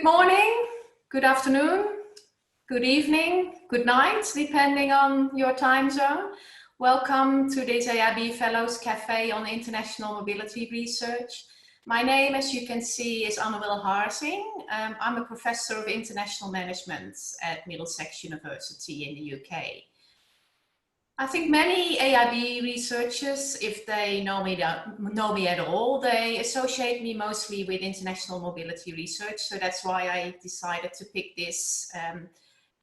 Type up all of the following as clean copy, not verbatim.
Good morning, good afternoon, good evening, good night, depending on your time zone. Welcome to this AIB Fellows Cafe on International Mobility Research. My name, as you can see, is Harzing. I'm a professor of international management at Middlesex University in the UK. I think many AIB researchers, if they know me at all, they associate me mostly with international mobility research. So that's why I decided to pick this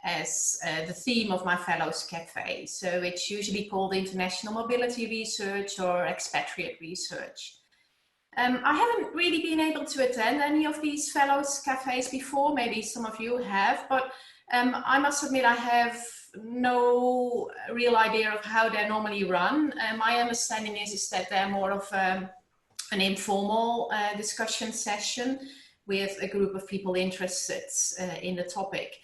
as the theme of my Fellows Cafe. So it's usually called international mobility research or expatriate research. I haven't really been able to attend any of these Fellows Cafes before. Maybe some of you have, but I must admit I have no real idea of how they're normally run. My understanding is that they're more of an informal discussion session with a group of people interested in the topic.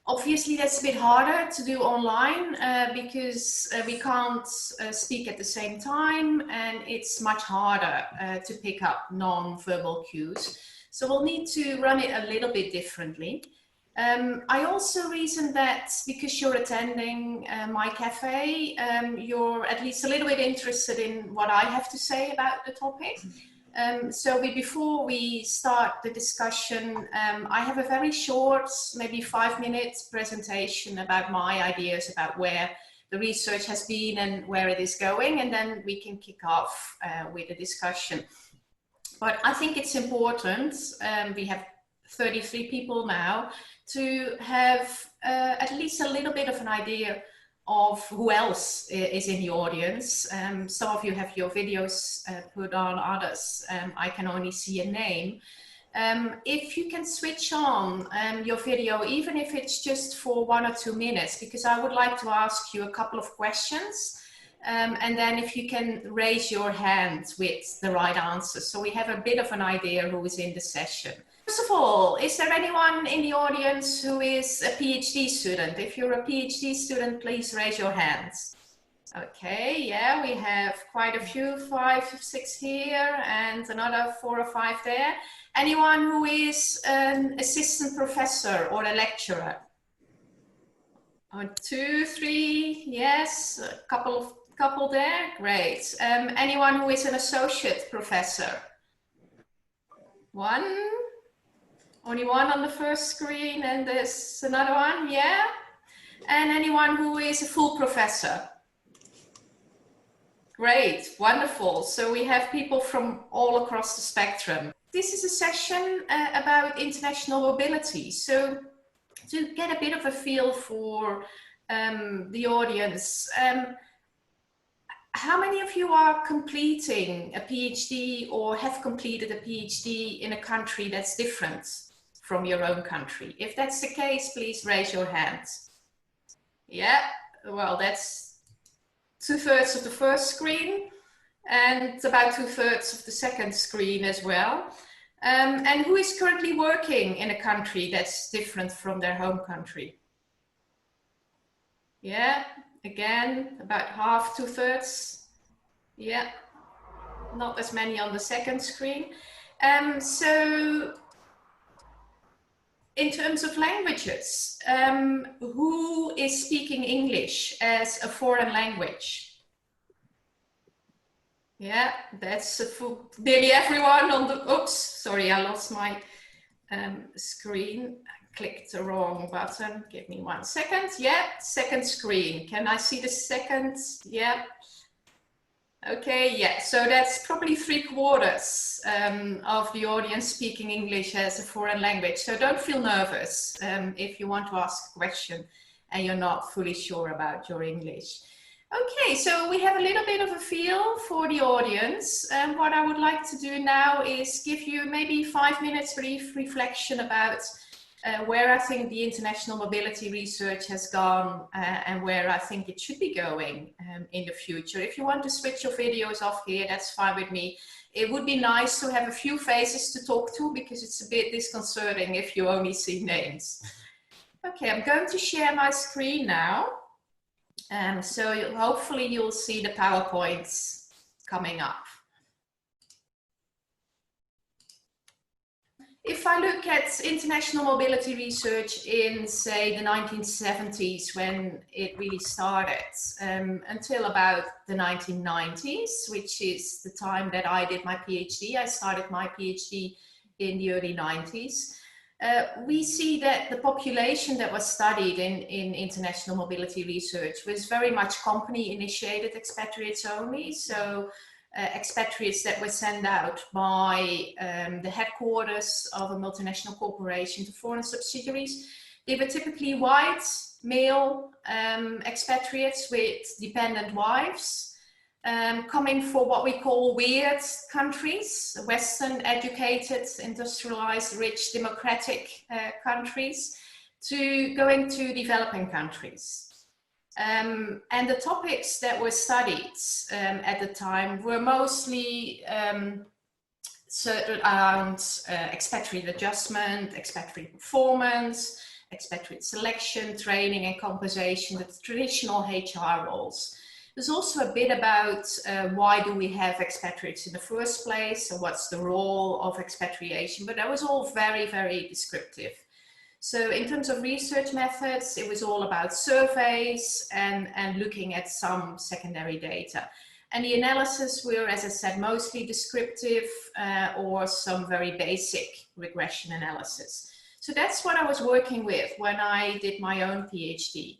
Obviously, that's a bit harder to do online because we can't speak at the same time, and it's much harder to pick up non-verbal cues. So we'll need to run it a little bit differently. I also reason that because you're attending my cafe, you're at least a little bit interested in what I have to say about the topic. So before we start the discussion, I have a very short, maybe 5-minute presentation about my ideas about where the research has been and where it is going, and then we can kick off with the discussion. But I think it's important, we have 33 people now, to have at least a little bit of an idea of who else is in the audience. Some of you have your videos put on, others I can only see a name. If you can switch on your video, even if it's just for 1 or 2 minutes, because I would like to ask you a couple of questions. And then if you can raise your hand with the right answer, so we have a bit of an idea who is in the session. First of all, is there anyone in the audience who is a PhD student? If you're a PhD student, please raise your hands. Okay, yeah, we have quite a few, 5, 6 here, and another 4 or 5 there. Anyone who is an assistant professor or a lecturer? 1, 2, 3, yes, a couple there, great. Anyone who is an associate professor? 1. Only 1 on the first screen, and there's another one, yeah? And anyone who is a full professor? Great, wonderful. So we have people from all across the spectrum. This is a session about international mobility. So to get a bit of a feel for the audience, how many of you are completing a PhD or have completed a PhD in a country that's different from your own country? If that's the case, please raise your hands. Yeah, well, that's 2/3 of the first screen and about 2/3 of the second screen as well. And who is currently working in a country that's different from their home country? Yeah, again, about half, 2/3. Yeah, not as many on the second screen. So in terms of languages, who is speaking English as a foreign language? Yeah, that's nearly everyone on the, oops, sorry, I lost my screen. I clicked the wrong button. Give me 1 second. Yeah, second screen. Can I see the second? Yeah. Okay, yeah, so that's probably 3/4 of the audience speaking English as a foreign language. So don't feel nervous if you want to ask a question and you're not fully sure about your English. Okay, so we have a little bit of a feel for the audience. What I would like to do now is give you maybe 5 minutes brief reflection about where I think the international mobility research has gone and where I think it should be going in the future. If you want to switch your videos off here, that's fine with me. It would be nice to have a few faces to talk to because it's a bit disconcerting if you only see names. Okay, I'm going to share my screen now. So hopefully you'll see the PowerPoints coming up. If I look at international mobility research in, say, the 1970s, when it really started, until about the 1990s, which is the time that I did my PhD. I started my PhD in the early 90s. We see that the population that was studied in international mobility research was very much company-initiated expatriates only. So expatriates that were sent out by the headquarters of a multinational corporation to foreign subsidiaries. They were typically white, male expatriates with dependent wives, coming for what we call weird countries, Western educated, industrialized, rich, democratic countries, to going to developing countries. And the topics that were studied at the time were mostly around expatriate adjustment, expatriate performance, expatriate selection, training and compensation, the traditional HR roles. There's also a bit about why do we have expatriates in the first place, and what's the role of expatriation, but that was all very, very descriptive. So in terms of research methods, it was all about surveys and looking at some secondary data. And the analysis were, as I said, mostly descriptive or some very basic regression analysis. So that's what I was working with when I did my own PhD.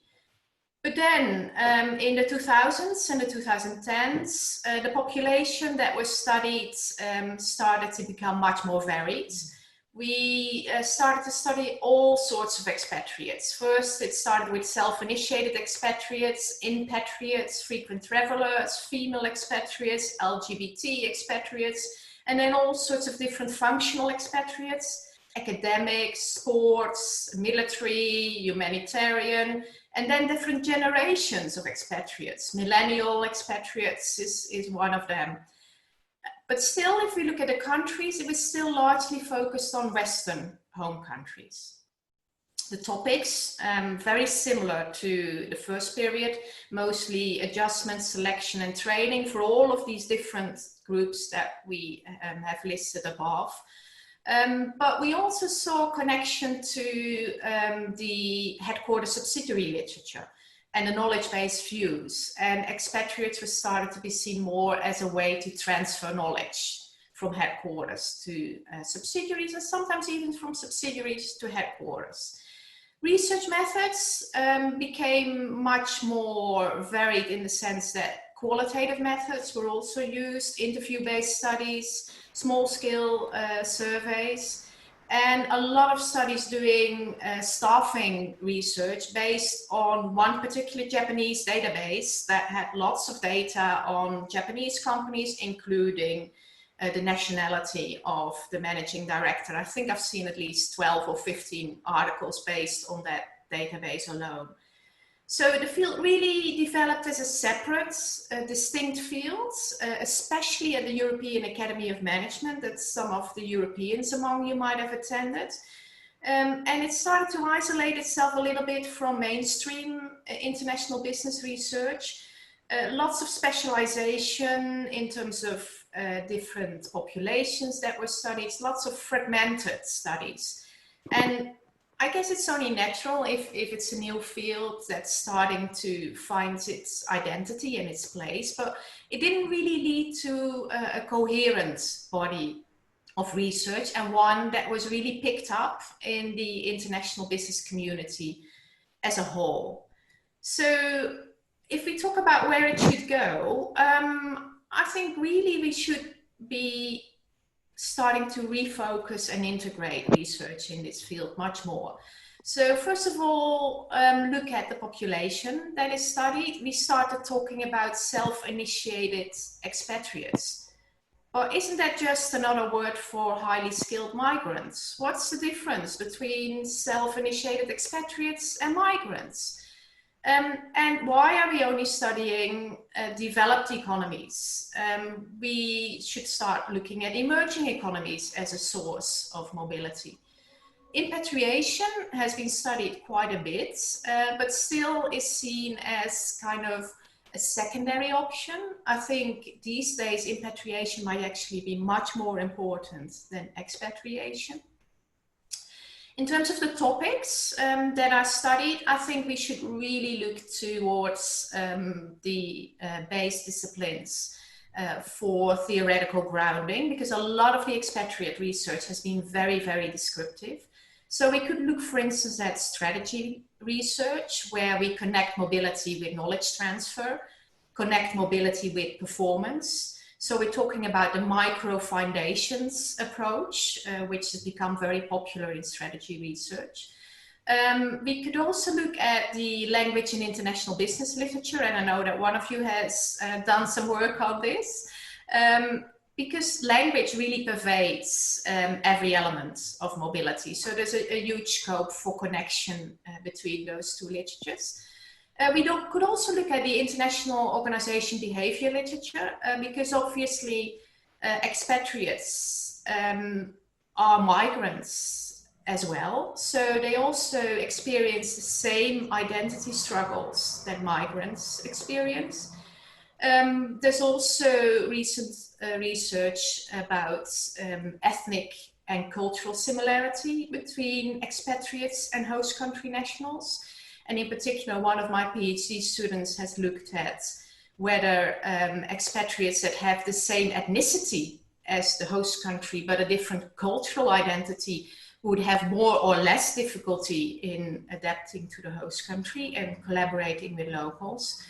But then in the 2000s and the 2010s, the population that was studied started to become much more varied. We started to study all sorts of expatriates. First, it started with self-initiated expatriates, impatriates, frequent travelers, female expatriates, LGBT expatriates, and then all sorts of different functional expatriates, academics, sports, military, humanitarian, and then different generations of expatriates. Millennial expatriates is one of them. But still, if we look at the countries, it was still largely focused on Western home countries. The topics, very similar to the first period, mostly adjustment, selection and training for all of these different groups that we have listed above. But we also saw a connection to the headquarters subsidiary literature and the knowledge-based views, and expatriates were started to be seen more as a way to transfer knowledge from headquarters to subsidiaries, and sometimes even from subsidiaries to headquarters. Research methods became much more varied in the sense that qualitative methods were also used, interview-based studies, small-scale surveys, and a lot of studies doing staffing research based on one particular Japanese database that had lots of data on Japanese companies, including the nationality of the managing director. I think I've seen at least 12 or 15 articles based on that database alone. So the field really developed as a separate, distinct field, especially at the European Academy of Management, that some of the Europeans among you might have attended. And it started to isolate itself a little bit from mainstream international business research. Lots of specialization in terms of different populations that were studied, lots of fragmented studies. And I guess it's only natural if it's a new field that's starting to find its identity and its place, but it didn't really lead to a coherent body of research, and one that was really picked up in the international business community as a whole. So if we talk about where it should go, I think really we should be starting to refocus and integrate research in this field much more. So first of all, look at the population that is studied. We started talking about self-initiated expatriates. But isn't that just another word for highly skilled migrants? What's the difference between self-initiated expatriates and migrants? And why are we only studying developed economies? We should start looking at emerging economies as a source of mobility. Impatriation has been studied quite a bit, but still is seen as kind of a secondary option. I think these days impatriation might actually be much more important than expatriation. In terms of the topics that are studied, I think we should really look towards the base disciplines for theoretical grounding, because a lot of the expatriate research has been very, very descriptive. So we could look, for instance, at strategy research, where we connect mobility with knowledge transfer, connect mobility with performance. So we're talking about the micro foundations approach, which has become very popular in strategy research. We could also look at the language and international business literature, and I know that one of you has done some work on this, because language really pervades every element of mobility. So there's a huge scope for connection between those two literatures. We could also look at the international organization behavior literature, because obviously expatriates are migrants as well. So they also experience the same identity struggles that migrants experience. There's also recent research about ethnic and cultural similarity between expatriates and host country nationals. And in particular, one of my PhD students has looked at whether expatriates that have the same ethnicity as the host country, but a different cultural identity, would have more or less difficulty in adapting to the host country and collaborating with locals.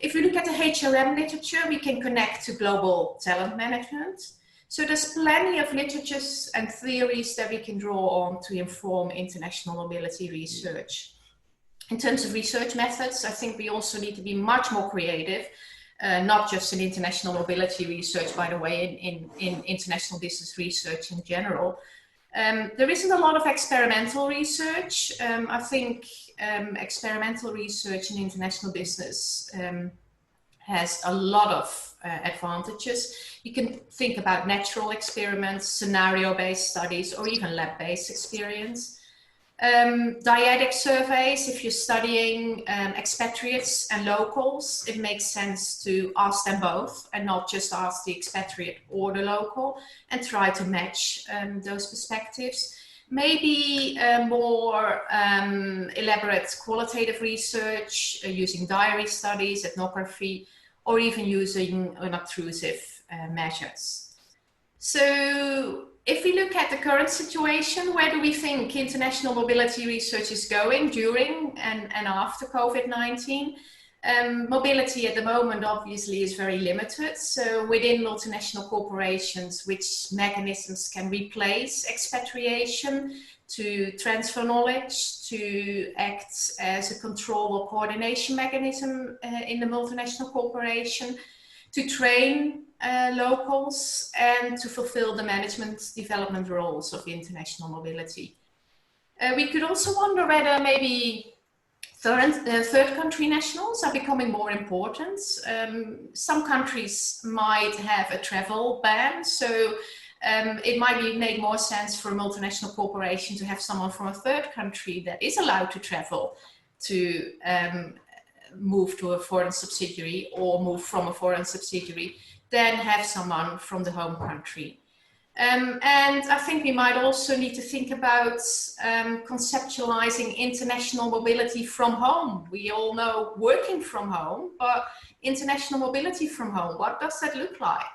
If we look at the HRM literature, we can connect to global talent management. So there's plenty of literatures and theories that we can draw on to inform international mobility research. In terms of research methods, I think we also need to be much more creative, not just in international mobility research, by the way, in international business research in general. There isn't a lot of experimental research. I think experimental research in international business has a lot of advantages. You can think about natural experiments, scenario-based studies, or even lab-based experience. Dyadic surveys, if you're studying expatriates and locals, it makes sense to ask them both and not just ask the expatriate or the local, and try to match those perspectives. Maybe more elaborate qualitative research using diary studies, ethnography, or even using unobtrusive measures. So if we look at the current situation, where do we think international mobility research is going during and after COVID-19? Mobility at the moment obviously is very limited. So within multinational corporations, which mechanisms can replace expatriation to transfer knowledge, to act as a control or coordination mechanism in the multinational corporation, to train locals, and to fulfill the management development roles of international mobility. We could also wonder whether maybe third country nationals are becoming more important. Some countries might have a travel ban, so it might make more sense for a multinational corporation to have someone from a third country that is allowed to travel to move to a foreign subsidiary or move from a foreign subsidiary than have someone from the home country. And I think we might also need to think about conceptualizing international mobility from home. We all know working from home, but international mobility from home, what does that look like?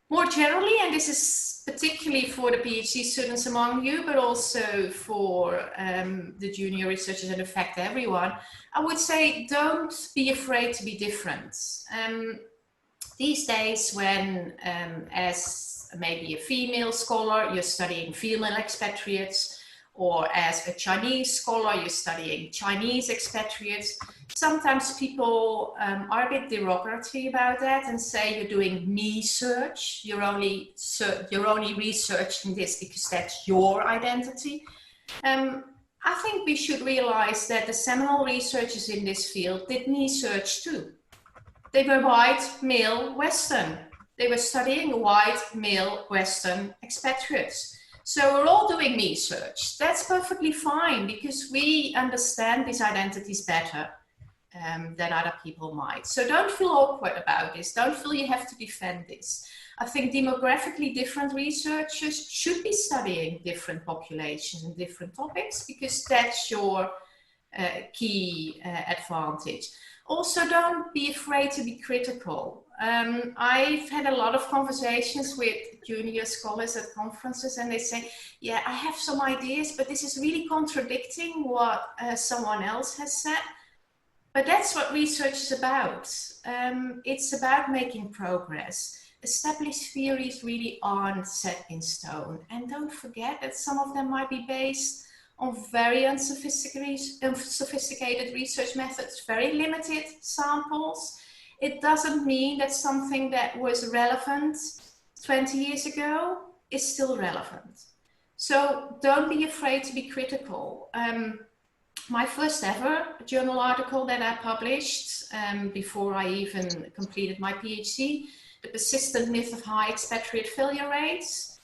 More generally, and this is particularly for the PhD students among you, but also for the junior researchers and in fact everyone, I would say don't be afraid to be different. These days when as maybe a female scholar, you're studying female expatriates, or as a Chinese scholar, you're studying Chinese expatriates, sometimes people are a bit derogatory about that and say you're doing me-search, you're only researching this because that's your identity. I think we should realize that the seminal researchers in this field did me-search too. They were white, male, Western. They were studying white, male, Western expatriates. So we're all doing me-search. That's perfectly fine because we understand these identities better than other people might. So don't feel awkward about this. Don't feel you have to defend this. I think demographically different researchers should be studying different populations and different topics, because that's your key advantage. Also, don't be afraid to be critical. I've had a lot of conversations with junior scholars at conferences, and they say, yeah, I have some ideas, but this is really contradicting what someone else has said. But that's what research is about. It's about making progress. Established theories really aren't set in stone. And don't forget that some of them might be based on very unsophisticated research methods, very limited samples. It doesn't mean that something that was relevant 20 years ago is still relevant. So don't be afraid to be critical. My first ever journal article that I published before I even completed my PhD, The Persistent Myth of High Expatriate Failure Rates,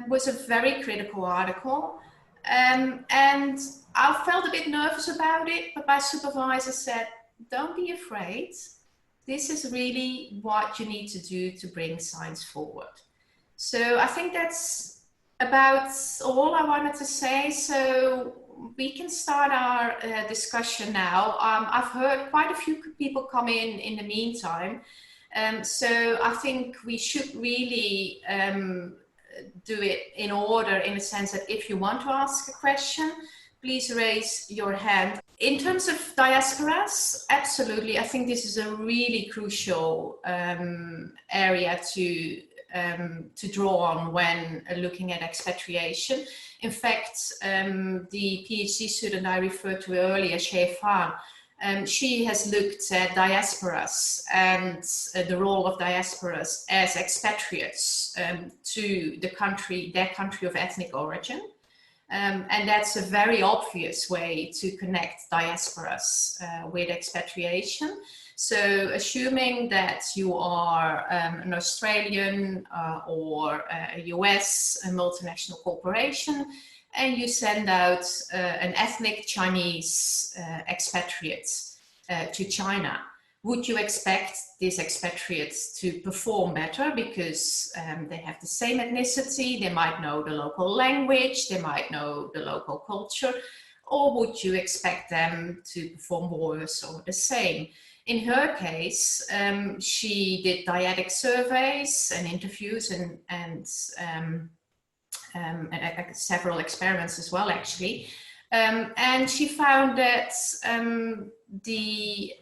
was a very critical article. And I felt a bit nervous about it, but my supervisor said, don't be afraid. This is really what you need to do to bring science forward. So I think that's about all I wanted to say. So we can start our discussion now. I've heard quite a few people come in the meantime. So I think we should really do it in order, in the sense that if you want to ask a question, please raise your hand. In terms of diasporas, absolutely, I think this is a really crucial area to draw on when looking at expatriation. In fact, the PhD student I referred to earlier, Xie Fan, she has looked at diasporas and the role of diasporas as expatriates to their country of ethnic origin. And that's a very obvious way to connect diasporas with expatriation. So assuming that you are an Australian or a US a multinational corporation, and you send out an ethnic Chinese expatriate to China, would you expect these expatriates to perform better because they have the same ethnicity, they might know the local language, they might know the local culture, or would you expect them to perform worse or the same? In her case, she did dyadic surveys and interviews and several experiments as well, actually. And she found that the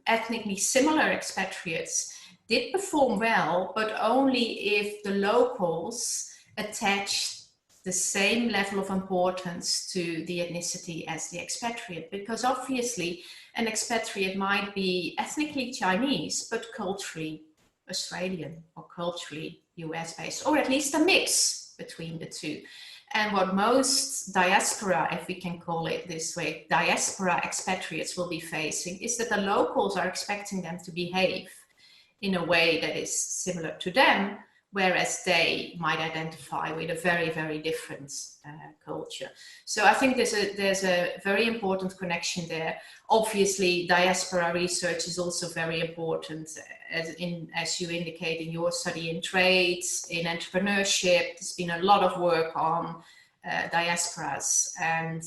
ethnically similar expatriates did perform well, but only if the locals attached the same level of importance to the ethnicity as the expatriate. Because obviously an expatriate might be ethnically Chinese, but culturally Australian or culturally US based, or at least a mix between the two. And what most diaspora, if we can call it this way, diaspora expatriates will be facing is that the locals are expecting them to behave in a way that is similar to them, whereas they might identify with a very, very different culture. So I think there's a very important connection there. Obviously, diaspora research is also very important, as you indicate in your study, in trades, in entrepreneurship. There's been a lot of work on diasporas and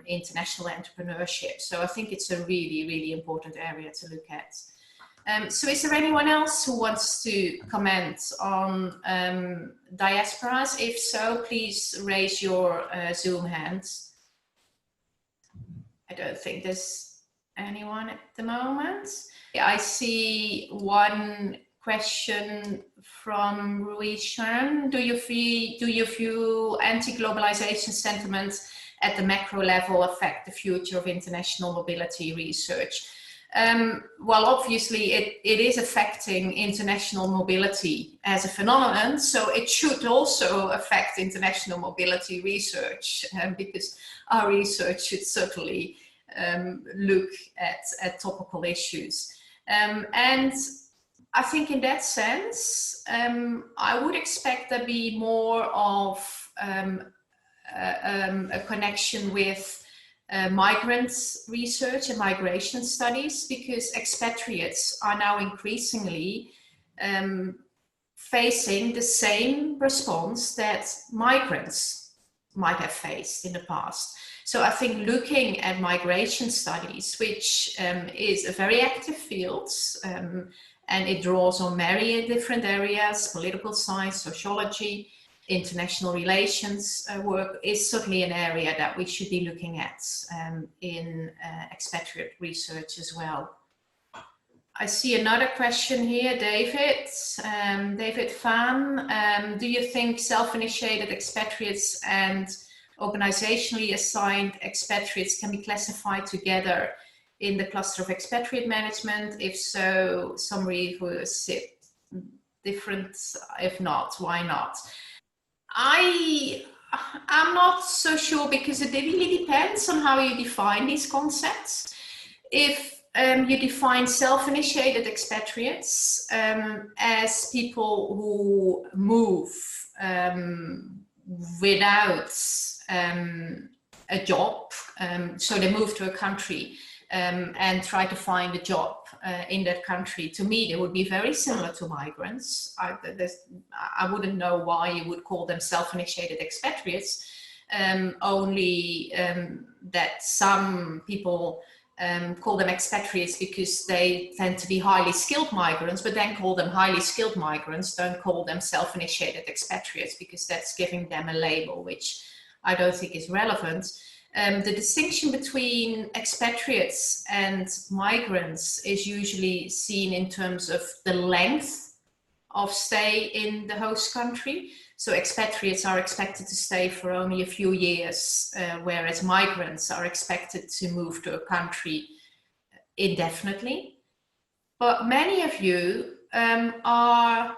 international entrepreneurship. So I think it's a really, really important area to look at. So is there anyone else who wants to comment on diasporas? If so, please raise your Zoom hands. I don't think there's anyone at the moment. I see one question from Ruiz Sharon. Do you view anti-globalization sentiment at the macro level affect the future of international mobility research? Well, obviously it is affecting international mobility as a phenomenon, so it should also affect international mobility research, because our research should certainly look at topical issues. And I think in that sense, I would expect there be more of a connection with migrants research and migration studies, because expatriates are now increasingly facing the same response that migrants might have faced in the past. So I think looking at migration studies, which is a very active field, and it draws on many different areas, political science, sociology, international relations work, is certainly an area that we should be looking at in expatriate research as well. I see another question here, David. David Fan, do you think self-initiated expatriates and organizationally assigned expatriates can be classified together in the cluster of expatriate management? If so, summary for sit different. If not, why not? I'm not so sure, because it really depends on how you define these concepts. If you define self-initiated expatriates as people who move without a job, so they move to a country and try to find a job in that country. To me, they would be very similar to migrants. I wouldn't know why you would call them self-initiated expatriates, only that some people call them expatriates because they tend to be highly skilled migrants, but then call them highly skilled migrants, don't call them self-initiated expatriates, because that's giving them a label, which I don't think is relevant. The distinction between expatriates and migrants is usually seen in terms of the length of stay in the host country. So expatriates are expected to stay for only a few years, whereas migrants are expected to move to a country indefinitely. But many of you are,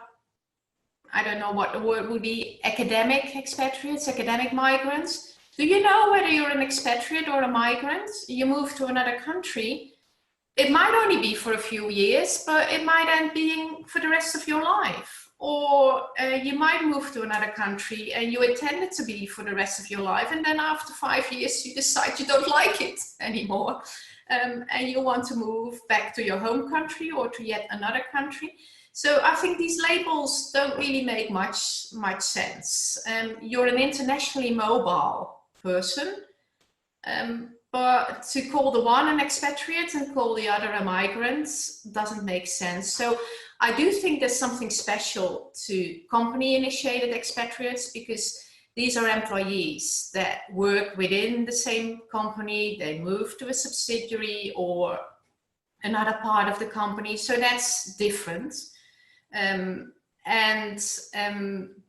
I don't know what the word would be, academic expatriates, academic migrants. Do you know whether you're an expatriate or a migrant? You move to another country. It might only be for a few years, but it might end being for the rest of your life. Or you might move to another country and you intend it to be for the rest of your life, and then after 5 years you decide you don't like it anymore, and you want to move back to your home country or to yet another country. So I think these labels don't really make much sense. You're an internationally mobile person, but to call the one an expatriate and call the other a migrant doesn't make sense. So I do think there's something special to company-initiated expatriates, because these are employees that work within the same company, they move to a subsidiary or another part of the company, so that's different.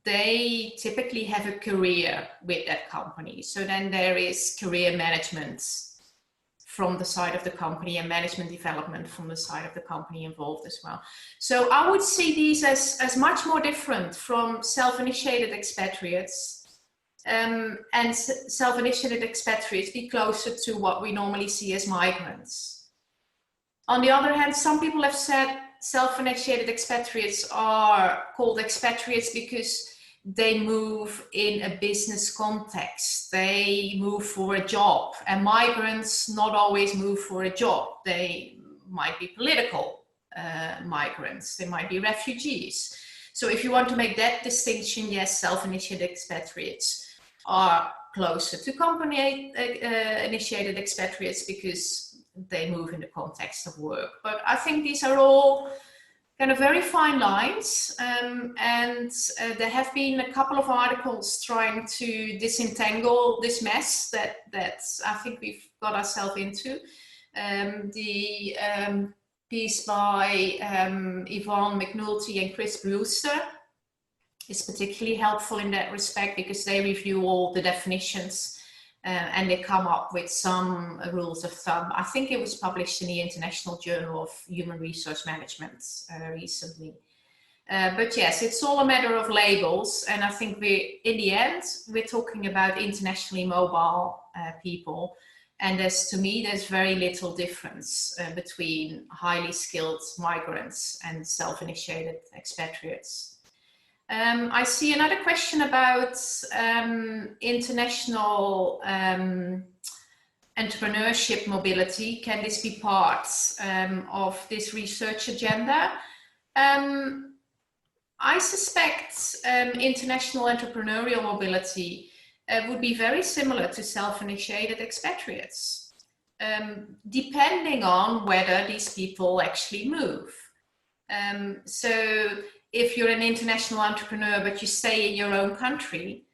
They typically have a career with that company. So then there is career management from the side of the company and management development from the side of the company involved as well. So I would see these as much more different from self-initiated expatriates, and self-initiated expatriates be closer to what we normally see as migrants. On the other hand, some people have said self-initiated expatriates are called expatriates because they move in a business context. They move for a job, and migrants not always move for a job. They might be political migrants. They might be refugees. So if you want to make that distinction, yes, self-initiated expatriates are closer to company-initiated expatriates because they move in the context of work. But I think these are all kind of very fine lines, and there have been a couple of articles trying to disentangle this mess that I think we've got ourselves into. The piece by Yvonne McNulty and Chris Brewster is particularly helpful in that respect, because they review all the definitions and they come up with some rules of thumb. I think it was published in the International Journal of Human Resource Management recently. But yes, it's all a matter of labels, and I think in the end, we're talking about internationally mobile people, and to me, there's very little difference between highly skilled migrants and self-initiated expatriates. I see another question about international entrepreneurship mobility. Can this be part of this research agenda? I suspect international entrepreneurial mobility would be very similar to self-initiated expatriates, depending on whether these people actually move. So if you're an international entrepreneur, but you stay in your own country,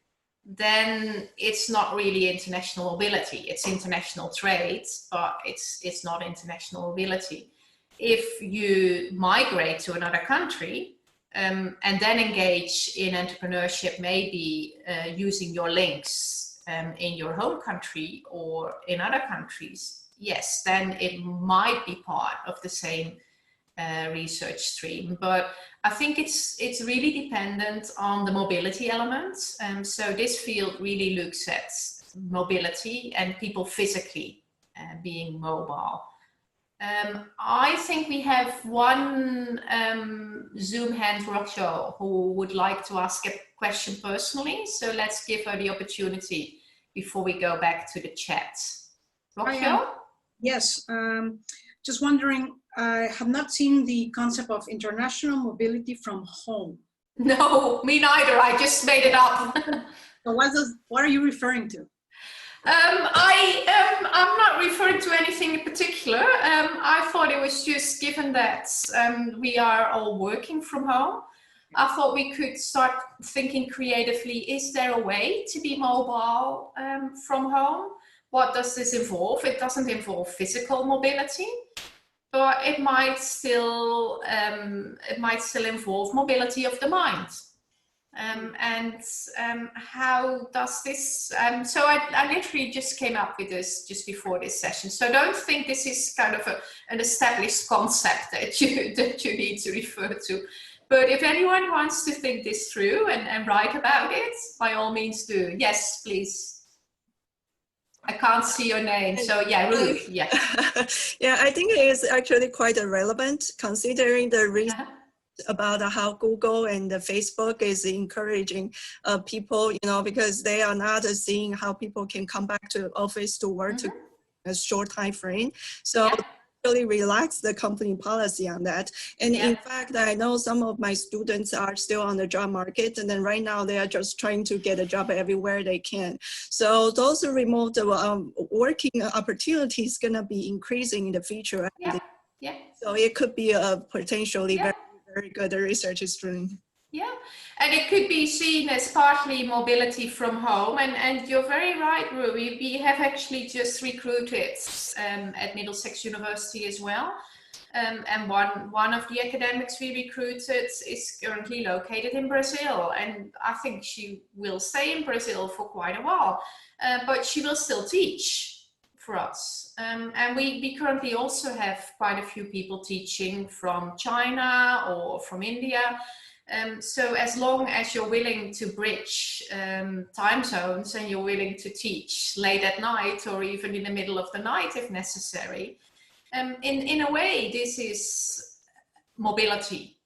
then it's not really international mobility. It's international trade, but it's not international mobility. If you migrate to another country, and then engage in entrepreneurship, maybe using your links in your home country or in other countries, yes, then it might be part of the same research stream. But I think it's really dependent on the mobility elements. So this field really looks at mobility and people physically being mobile. I think we have one Zoom hand, Rocio, who would like to ask a question personally. So let's give her the opportunity before we go back to the chat. Rocio? Yes, just wondering, I have not seen the concept of international mobility from home. No, me neither. I just made it up. So what are you referring to? I'm not referring to anything in particular. I thought it was just given that we are all working from home. I thought we could start thinking creatively, is there a way to be mobile from home? What does this involve? It doesn't involve physical mobility, but it might still involve mobility of the mind. How does this, so I literally just came up with this just before this session. So don't think this is kind of an established concept that you need to refer to. But if anyone wants to think this through and write about it, by all means do. Yes, please. I can't see your name, so yeah, Ruth, yeah. Yeah, I think it is actually quite relevant considering the reason about how Google and Facebook is encouraging people, you know, because they are not seeing how people can come back to office to work to a short time frame. So really relax the company policy on that. And in fact, I know some of my students are still on the job market, and then right now they are just trying to get a job everywhere they can. So those remote working opportunities gonna be increasing in the future. So it could be a potentially very good research stream. Yeah, and it could be seen as partly mobility from home. And you're very right, Ruby. We have actually just recruited at Middlesex University as well. And one of the academics we recruited is currently located in Brazil. And I think she will stay in Brazil for quite a while, but she will still teach for us. And we currently also have quite a few people teaching from China or from India. So as long as you're willing to bridge time zones and you're willing to teach late at night or even in the middle of the night if necessary, in a way this is mobility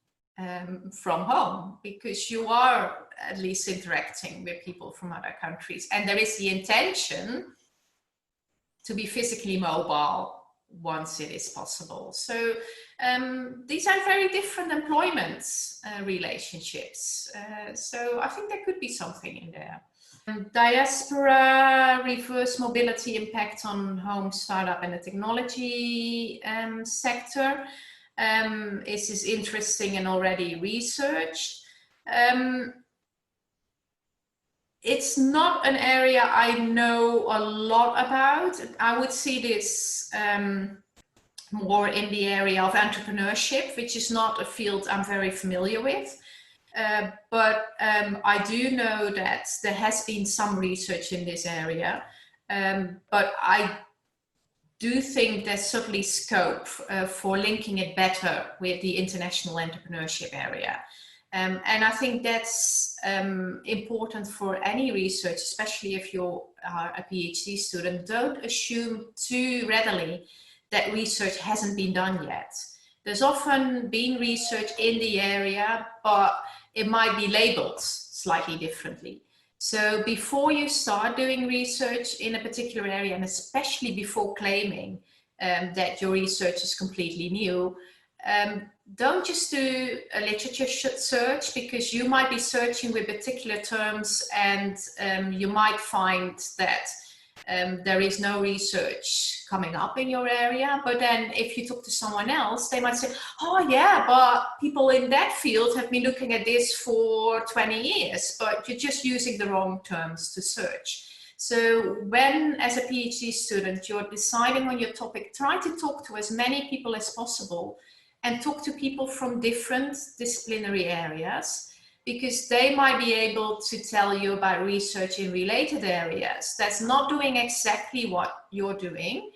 from home, because you are at least interacting with people from other countries, and there is the intention to be physically mobile once it is possible. So these are very different employment relationships. So I think there could be something in there. Diaspora, reverse mobility impact on home startup and the technology sector. This is interesting and already researched. It's not an area I know a lot about. I would see this more in the area of entrepreneurship, which is not a field I'm very familiar with. But I do know that there has been some research in this area. But I do think there's certainly scope for linking it better with the international entrepreneurship area. And I think that's important for any research, especially if you are a PhD student. Don't assume too readily that research hasn't been done yet. There's often been research in the area, but it might be labeled slightly differently. So before you start doing research in a particular area, and especially before claiming that your research is completely new, don't just do a literature search, because you might be searching with particular terms and you might find that there is no research coming up in your area. But then if you talk to someone else, they might say, oh yeah, but people in that field have been looking at this for 20 years, but you're just using the wrong terms to search. So when, as a PhD student, you're deciding on your topic, try to talk to as many people as possible and talk to people from different disciplinary areas, because they might be able to tell you about research in related areas that's not doing exactly what you're doing,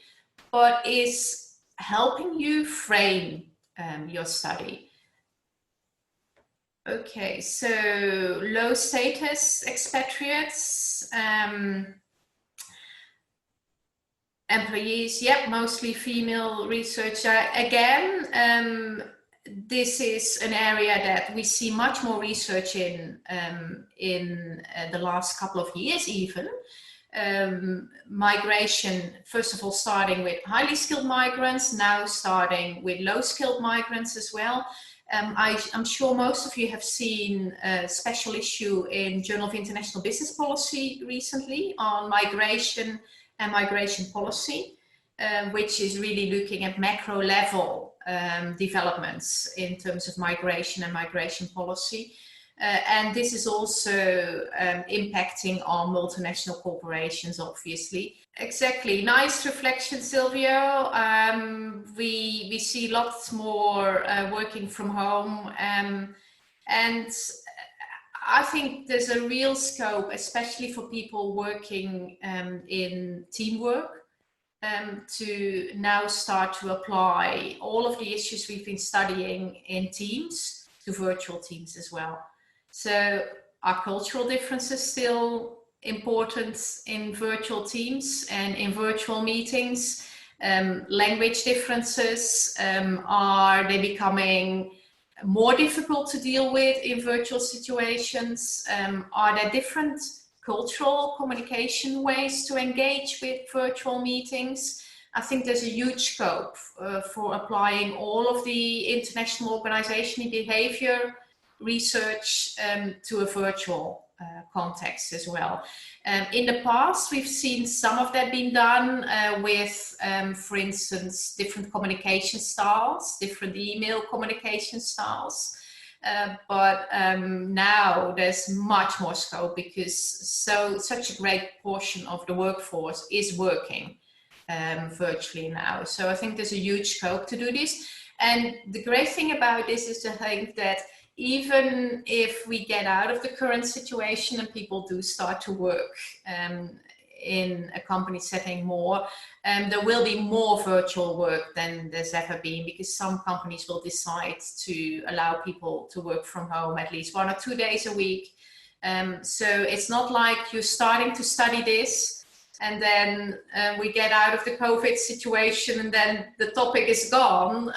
but is helping you frame your study. Okay, so low status expatriates, employees, yep, mostly female researcher. Again, this is an area that we see much more research in the last couple of years even. Migration, first of all, starting with highly skilled migrants, now starting with low skilled migrants as well. I'm sure most of you have seen a special issue in Journal of International Business Policy recently on migration and migration policy, which is really looking at macro level developments in terms of migration and migration policy. And this is also impacting on multinational corporations, obviously. Exactly, nice reflection, Silvio. We see lots more working from home, and I think there's a real scope, especially for people working in teamwork, to now start to apply all of the issues we've been studying in teams to virtual teams as well. So are cultural differences still important in virtual teams and in virtual meetings? Language differences, are they becoming more difficult to deal with in virtual situations? Are there different cultural communication ways to engage with virtual meetings? I think there's a huge scope for applying all of the international organizational behavior research to a virtual context as well. In the past, we've seen some of that being done with, for instance, different communication styles, different email communication styles. But now there's much more scope, because such a great portion of the workforce is working virtually now. So I think there's a huge scope to do this. And the great thing about this is to think that even if we get out of the current situation and people do start to work in a company setting more, there will be more virtual work than there's ever been, because some companies will decide to allow people to work from home at least 1 or 2 days a week. So it's not like you're starting to study this and then we get out of the COVID situation and then the topic is gone.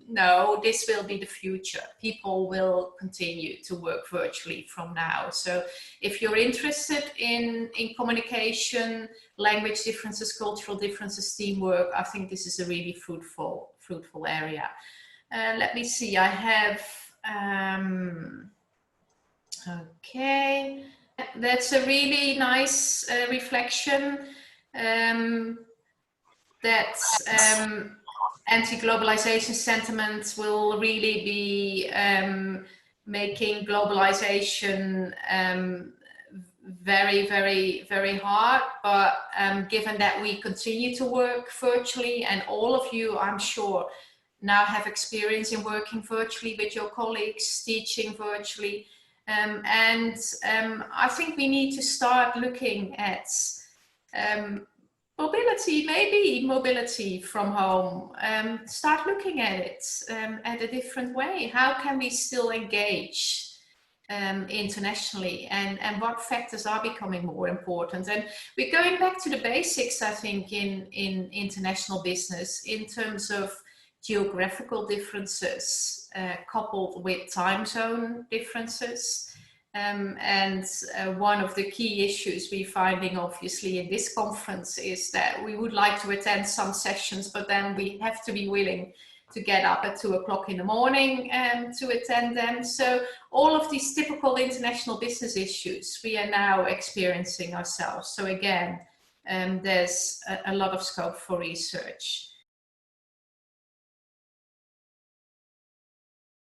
No, this will be the future. People will continue to work virtually from now. So if you're interested in communication, language differences, cultural differences, teamwork, I think this is a really fruitful area. Let me see, I have, okay. That's a really nice reflection that anti-globalization sentiment will really be making globalization very, very, very hard. But given that we continue to work virtually, and all of you, I'm sure, now have experience in working virtually with your colleagues, teaching virtually, I think we need to start looking at mobility, maybe mobility from home. Start looking at it at a different way. How can we still engage internationally, and what factors are becoming more important? And we're going back to the basics, I think, in international business, in terms of geographical differences coupled with time zone differences. One of the key issues we're finding, obviously, in this conference is that we would like to attend some sessions, but then we have to be willing to get up at 2 o'clock in the morning to attend them. So all of these typical international business issues we are now experiencing ourselves. So again, there's a lot of scope for research.